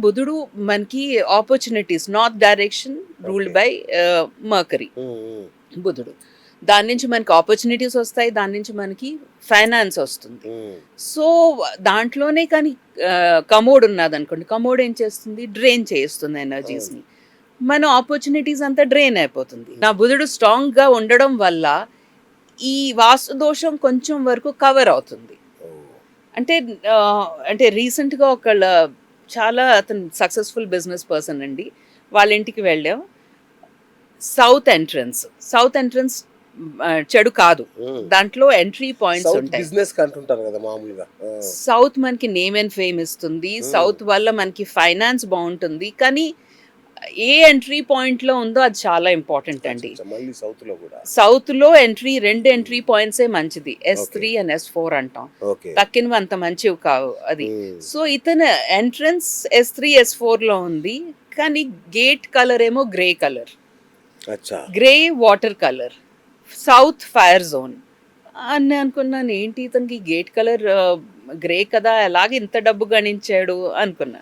బుధుడు మనకి opportunities north direction ruled by Mercury. బుధుడు దాని నుంచి మనకి ఆపర్చునిటీస్ వస్తాయి, దాని నుంచి మనకి ఫైనాన్స్ వస్తుంది. సో దాంట్లోనే కానీ కమోడ్ ఉన్నది అనుకోండి, కమోడ్ ఏం చేస్తుంది, డ్రైన్ చేస్తుంది ఎనర్జీస్ని. మన ఆపర్చునిటీస్ అంతా డ్రైన్ అయిపోతుంది. నా బుధుడు స్ట్రాంగ్గా ఉండడం వల్ల ఈ వాస్తు దోషం కొంచెం వరకు కవర్ అవుతుంది. అంటే అంటే రీసెంట్గా ఒకళ్ళ చాలా అతను సక్సెస్ఫుల్ బిజినెస్ పర్సన్ అండి, వాళ్ళ ఇంటికి వెళ్ళాం. సౌత్ ఎంట్రన్స్ చెడు కాదు, దాంట్లో ఎంట్రీ పాయింట్స్ ఉంటాయి. బిజినెస్ అంటుంటారు కదా మామూలుగా. సౌత్ మనకి నేమ్ అండ్ ఫేమ్ ఇస్తుంది, సౌత్ వల్ల మనకి ఫైనాన్స్ బాగుంటుంది. కానీ ఏ ఎంట్రీ పాయింట్ లో ఉందో అది చాలా ఇంపార్టెంట్ అండి. సౌత్ లో రెండు ఎంట్రీ పాయింట్సే మంచిది, S3 అండ్ S4 అంటాం. తక్కినవి అంత మంచివి కావు అది. సో ఇతను ఎంట్రన్స్ S3 S4 లో ఉంది, కానీ గేట్ కలర్ ఏమో grey colour, grey water colour, south fire zone అని అనుకున్నాను. ఏంటి ఇతనికి గేట్ కలర్ గ్రే కదా, అలాగే ఇంత డబ్బు గణించాడు అనుకున్నా.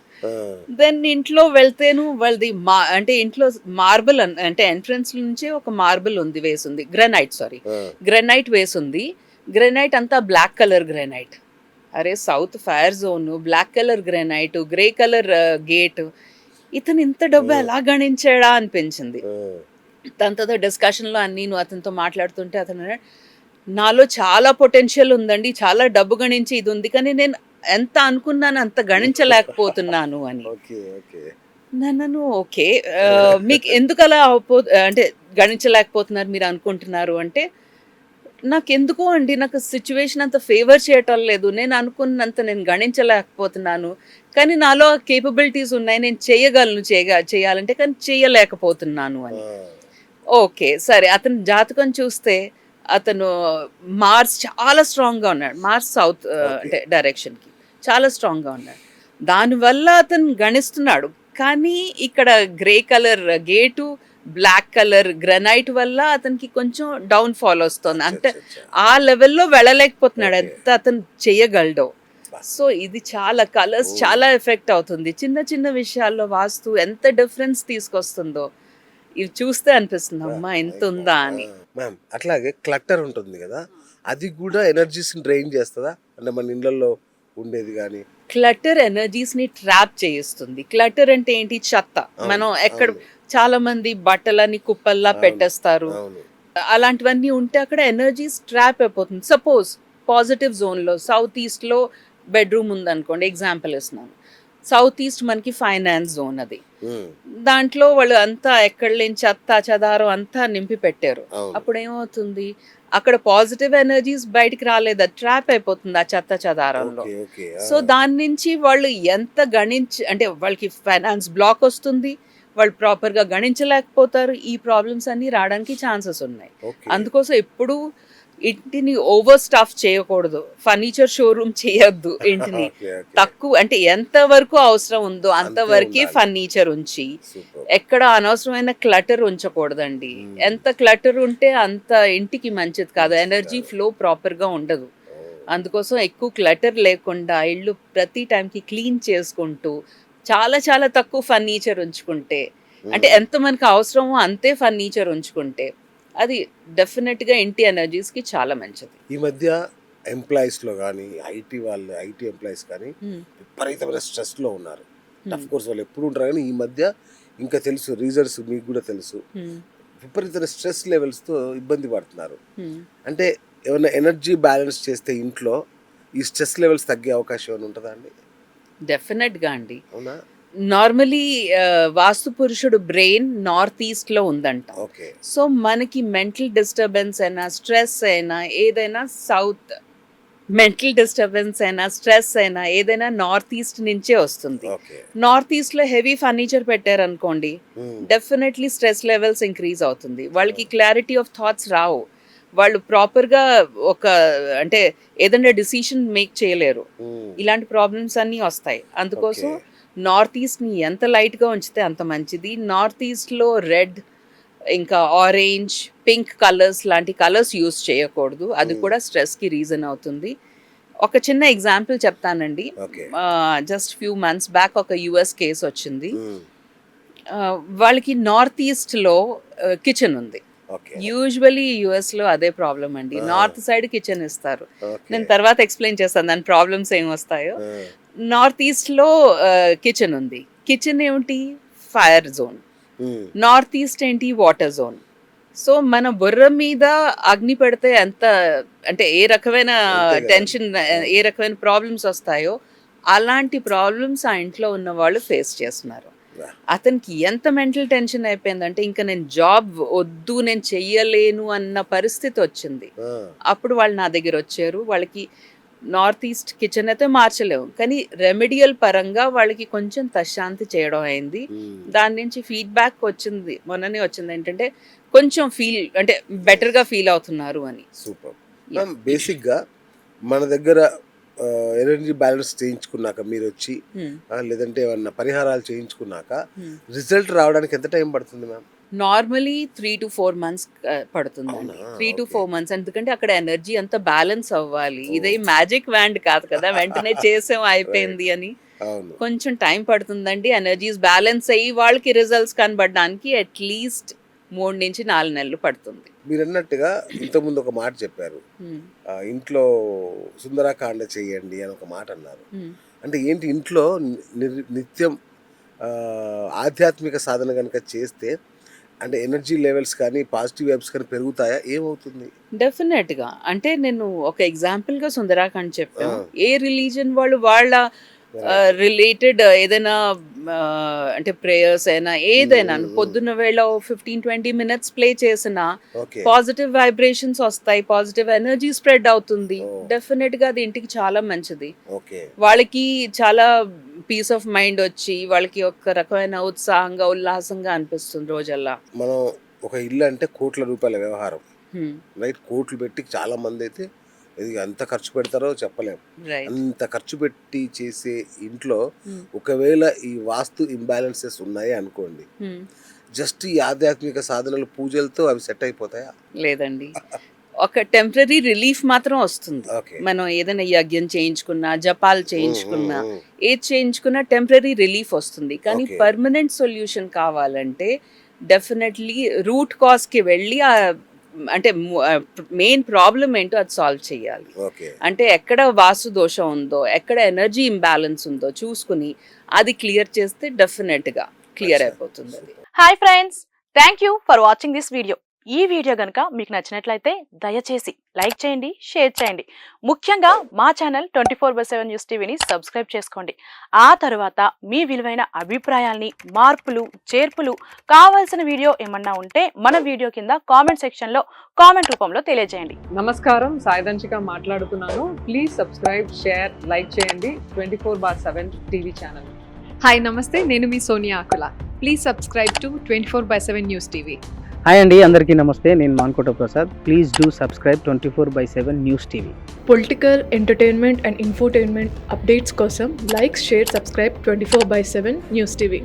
దెన్ ఇంట్లో వెళ్తేను వాళ్ళది అంటే ఇంట్లో మార్బుల్ అంటే ఎంట్రన్స్ నుంచే ఒక మార్బుల్ ఉంది, వేసింది గ్రెనైట్ వేసింది. గ్రెనైట్ అంతా బ్లాక్ కలర్ గ్రెనైట్. అరే south fire zone, black colour granite, grey colour gate, ఇతను ఇంత డబ్బు ఎలా గణించాడా అనిపించింది. దాని తర్వాత డిస్కషన్లో నేను అతనితో మాట్లాడుతుంటే అతను, నాలో చాలా పొటెన్షియల్ ఉందండి, చాలా డబ్బు గణించి ఇది ఉంది, కానీ నేను ఎంత అనుకున్నాను అంత గణించలేకపోతున్నాను అని. నన్ను ఓకే, మీకు ఎందుకు అలా అంటే గణించలేకపోతున్నారు మీరు అనుకుంటున్నారు అంటే, నాకు ఎందుకో అండి, నాకు సిచ్యువేషన్ అంత ఫేవర్ చేయటం లేదు, నేను అనుకున్నంత నేను గణించలేకపోతున్నాను, కానీ నాలో కేపబిలిటీస్ ఉన్నాయి, నేను చేయగలను చేయాలంటే, కానీ చేయలేకపోతున్నాను అని. ఓకే సరే, అతని జాతకం చూస్తే అతను మార్స్ చాలా స్ట్రాంగ్గా ఉన్నాడు, మార్స్ సౌత్ అంటే డైరెక్షన్కి చాలా స్ట్రాంగ్గా ఉన్నాడు. దానివల్ల అతను గణిస్తున్నాడు. కానీ ఇక్కడ grey colour gate, black colour granite వల్ల అతనికి కొంచెం డౌన్ ఫాల్ వస్తుంది. అంటే ఆ లెవెల్లో వెళ్ళలేకపోతున్నాడు ఎంత అతను చేయగలడో. సో ఇది చాలా కలర్స్ చాలా ఎఫెక్ట్ అవుతుంది. చిన్న చిన్న విషయాల్లో వాస్తు ఎంత డిఫరెన్స్ తీసుకొస్తుందో ఇవి చూస్తే అనిపిస్తుంది, అమ్మా ఎంత ఉందా అని. మ్యామ్ అట్లాగే క్లటర్ ఉంటుంది కదా, అది కూడా ఎనర్జీస్ని డ్రైన్ చేస్తుందా? అంటే మన ఇళ్ళల్లో ఉండేది కానీ క్లటర్ ఎనర్జీస్ని ట్రాప్ చేయిస్తుంది. క్లటర్ అంటే ఏంటి, చెత్త. మనం ఎక్కడ చాలా మంది బట్టలని కుప్పల్లా పెట్టేస్తారు, అలాంటివన్నీ ఉంటే అక్కడ ఎనర్జీస్ ట్రాప్ అయిపోతుంది. సపోజ్ పాజిటివ్ జోన్లో సౌత్ ఈస్ట్లో బెడ్రూమ్ ఉందనుకోండి, ఎగ్జాంపుల్ ఇస్తున్నాను. సౌత్ ఈస్ట్ మనకి ఫైనాన్స్ జోన్, అది దాంట్లో వాళ్ళు అంతా ఎక్కడ లేని చెత్త చెదారం అంతా నింపి పెట్టారు. అప్పుడు ఏమవుతుంది, అక్కడ పాజిటివ్ ఎనర్జీస్ బయటికి రాలేదు, అది ట్రాప్ అయిపోతుంది ఆ చెత్త చెదారంలో. సో దాని నుంచి వాళ్ళు ఎంత అంటే వాళ్ళకి ఫైనాన్స్ బ్లాక్ వస్తుంది, వాళ్ళు ప్రాపర్గా గణించలేకపోతారు, ఈ ప్రాబ్లమ్స్ అన్నీ రావడానికి ఛాన్సెస్ ఉన్నాయి. అందుకోసం ఎప్పుడు ఇంటిని ఓవర్ స్టఫ్ చేయకూడదు, ఫర్నిచర్ షోరూమ్ చేయొద్దు. ఇంటిని తక్కువ అంటే ఎంత వరకు అవసరం ఉందో అంతవరకే ఫర్నిచర్ ఉంచి, ఎక్కడ అనవసరమైన క్లటర్ ఉంచకూడదండి. ఎంత క్లటర్ ఉంటే అంత ఇంటికి మంచిది కాదు, ఎనర్జీ ఫ్లో ప్రాపర్గా ఉండదు. అందుకోసం ఎక్కువ క్లటర్ లేకుండా ఇల్లు ప్రతి టైంకి క్లీన్ చేసుకుంటూ చాలా చాలా తక్కువ ఫర్నిచర్ ఉంచుకుంటే, అంటే ఎంత మనకు అవసరమో అంతే ఫర్నిచర్ ఉంచుకుంటే అది డెఫినెట్గా ఇంటి ఎనర్జీస్కి చాలా మంచిది. ఈ మధ్య ఎంప్లాయీస్లో కానీ ఐటీ ఎంప్లాయీస్ కానీ విపరీతమైన స్ట్రెస్లో ఉన్నారు. అఫ్ కోర్స్ వాళ్ళు ఎప్పుడు ఉంటారు, కానీ ఈ మధ్య ఇంకా తెలుసు రీజన్స్, మీకు కూడా తెలుసు, విపరీతమైన స్ట్రెస్ లెవెల్స్తో ఇబ్బంది పడుతున్నారు. అంటే ఏమైనా ఎనర్జీ బ్యాలెన్స్ చేస్తే ఇంట్లో ఈ స్ట్రెస్ లెవెల్స్ తగ్గే అవకాశం ఏమైనా ఉంటుందా అండి? డెఫినెట్గా అండి. అవునా? నార్మలీ వాస్తు పురుషుడు బ్రెయిన్ నార్త్ ఈస్ట్లో ఉందంట. సో మనకి మెంటల్ డిస్టర్బెన్స్ అయినా స్ట్రెస్ అయినా ఏదైనా స్ట్రెస్ అయినా ఏదైనా నార్త్ ఈస్ట్ నుంచే వస్తుంది. నార్త్ ఈస్ట్లో హెవీ ఫర్నిచర్ పెట్టారనుకోండి, డెఫినెట్లీ స్ట్రెస్ లెవెల్స్ ఇంక్రీజ్ అవుతుంది, వాళ్ళకి క్లారిటీ ఆఫ్ థాట్స్ రావు, వాళ్ళు ప్రాపర్గా అంటే ఏదైనా డిసిషన్ మేక్ చేయలేరు, ఇలాంటి ప్రాబ్లమ్స్ అన్నీ వస్తాయి. అందుకోసం నార్త్ ఈస్ట్ని ఎంత లైట్గా ఉంచితే అంత మంచిది. నార్త్ ఈస్ట్లో రెడ్, ఇంకా ఆరెంజ్, పింక్ కలర్స్ లాంటి కలర్స్ యూస్ చేయకూడదు, అది కూడా స్ట్రెస్కి రీజన్ అవుతుంది. ఒక చిన్న ఎగ్జాంపుల్ చెప్తానండి. Okay. Just few months back ఒక యుఎస్ కేసు వచ్చింది. వాళ్ళకి నార్త్ ఈస్ట్లో కిచెన్ ఉంది. ఓకే. యూజువలీ యుఎస్లో అదే ప్రాబ్లం అండి. నార్త్ సైడ్ కిచెన్ ఇస్తారు. నేను తర్వాత ఎక్స్ప్లెయిన్ చేస్తాను దాని ప్రాబ్లమ్స్ ఏం వస్తాయో. నార్త్ ఈస్ట్లో కిచెన్ ఉంది. కిచెన్ ఏమిటి? Fire zone. నార్త్ ఈస్ట్ ఏంటి? Water zone. సో మన బుర్ర మీద అగ్ని పెడితే ఎంత అంటే ఏ రకమైన టెన్షన్, ఏ రకమైన ప్రాబ్లమ్స్ వస్తాయో అలాంటి ప్రాబ్లమ్స్ ఆ ఇంట్లో ఉన్న వాళ్ళు ఫేస్ చేస్తున్నారు. అతనికి ఎంత మెంటల్ టెన్షన్ అయిపోయిందంటే ఇంకా నేను జాబ్ వద్దు, నేను చెయ్యలేను అన్న పరిస్థితి వచ్చింది. అప్పుడు వాళ్ళు నా దగ్గర వచ్చారు. వాళ్ళకి నార్త్ ఈస్ట్ కిచెన్ అయితే మార్చలేము, కానీ రెమెడియల్ పరంగా వాళ్ళకి కొంచెం తశాంతి చేయడం అయింది. దాని నుంచి ఫీడ్బ్యాక్ వచ్చింది, మొన్ననే వచ్చింది ఏంటంటే కొంచెం అంటే బెటర్గా ఫీల్ అవుతున్నారు అని. సూపర్. బేసిక్గా మన దగ్గర ఎనర్జీ బ్యాలెన్స్ చేయించుకున్నాక మీరు వచ్చి లేదంటే ఏమన్నా పరిహారాలు చేయించుకున్నాక రిజల్ట్ రావడానికి ఎంత టైం పడుతుంది మ్యామ్? నార్మలీ 3 to 4 months పడుతుందండి. 3 to 4 months, ఎందుకంటే అక్కడ ఎనర్జీ అంతా బ్యాలెన్స్ అవ్వాలి. ఇదే మ్యాజిక్ వ్యాండ్ కాదు కదా, వెంటనే చేసాం అయిపోయింది అని. కొంచెం టైం పడుతుందండి. ఎనర్జీస్ బ్యాలెన్స్ అయ్యి వాళ్ళకి రిజల్ట్స్ కనబడడానికి అట్లీస్ట్ 3 నుంచి 4 నెలలు పడుతుంది. మీరు అన్నట్టుగా ఇంతకుముందు ఒక మాట చెప్పారు, ఇంట్లో సుందరాకాండ చేయండి అని ఒక మాట అన్నారు. అంటే ఏంటి, ఇంట్లో నిత్యం ఆధ్యాత్మిక సాధన కనుక చేస్తే అంటే ఎనర్జీ లెవెల్స్ కానీ పాజిటివ్ వైబ్స్ కానీ పెరుగుతాయా? ఏమవుతుంది? డెఫినెట్గా. అంటే నేను ఒక ఎగ్జాంపుల్గా సుందరాకాండ్ చెప్పాను. ఏ రిలీజన్ వాళ్ళు వాళ్ళ రిలేటెడ్ ఏదైనా అంటే ప్రేయర్స్ అయినా ఏదైనా పొద్దున్న వేళ 15-20 minutes ప్లే చేసినా పాజిటివ్ వైబ్రేషన్స్ వస్తాయి, పాజిటివ్ ఎనర్జీ స్ప్రెడ్ అవుతుంది. డెఫినెట్ గా అది ఇంటికి చాలా మంచిది. వాళ్ళకి చాలా పీస్ ఆఫ్ మైండ్ వచ్చి వాళ్ళకి ఒక రకమైన ఉత్సాహంగా ఉల్లాసంగా అనిపిస్తుంది రోజల్లా. మనం ఒక ఇల్లు అంటే కోట్ల రూపాయల వ్యవహారం, రైట్? కోట్లు పెట్టి చాలా మంది అయితే ఇది ఎంత ఖర్చు పెడతారో చెప్పలేము. అంత ఖర్చు పెట్టి చేసే ఇంట్లో ఒకవేళ ఈ వాస్తు ఇంబ్యాలెన్సెస్ ఉన్నాయి అనుకోండి, జస్ట్ ఈ ఆధ్యాత్మిక సాధనలు పూజలతో అవి సెట్ అయిపోతాయా? లేదండి. ఒక టెంపరీ రిలీఫ్ మాత్రం వస్తుంది. మనం ఏదైనా యజ్ఞం చేయించుకున్నా, జపాలు చేయించుకున్నా, ఏది చేయించుకున్నా టెంపరీ రిలీఫ్ వస్తుంది. కానీ పర్మనెంట్ సొల్యూషన్ కావాలంటే డెఫినెట్లీ రూట్ కాజ్కి వెళ్ళి అంటే మెయిన్ ప్రాబ్లం ఏంటో అది సాల్వ్ చేయాలి. అంటే ఎక్కడ వాస్తు దోషం ఉందో, ఎక్కడ ఎనర్జీ ఇంబ్యాలెన్స్ ఉందో చూసుకుని అది క్లియర్ చేస్తే డెఫినెట్గా క్లియర్ అయిపోతుంది. Hi friends, thank you for watching this video. ఈ వీడియో కనుక మీకు నచ్చినట్లయితే దయచేసి లైక్ చేయండి, షేర్ చేయండి. ముఖ్యంగా మా ఛానల్ 24/7 న్యూస్ టీవీని సబ్స్క్రైబ్ చేసుకోండి. ఆ తర్వాత మీ విలువైన అభిప్రాయాల్ని, మార్పులు, చేర్పులు, కావాల్సిన వీడియో ఏమన్నా ఉంటే మన వీడియో కింద కామెంట్ సెక్షన్లో కామెంట్ రూపంలో తెలియజేయండి. నమస్కారం, సాయిదంచిక మాట్లాడుతున్నాను. ప్లీజ్ సబ్స్క్రైబ్, షేర్, లైక్ చేయండి 24/7 టీవీ ఛానల్. హాయ్ నమస్తే, నేను మీ Sonia Akula. Please subscribe to 24/7 news TV. Hi అండి, అందరికీ నమస్తే. నేను Mankota Prasad. Please do subscribe 24/7 news TV. Political, entertainment and infotainment updates కోసం like, share, subscribe 24/7 news TV.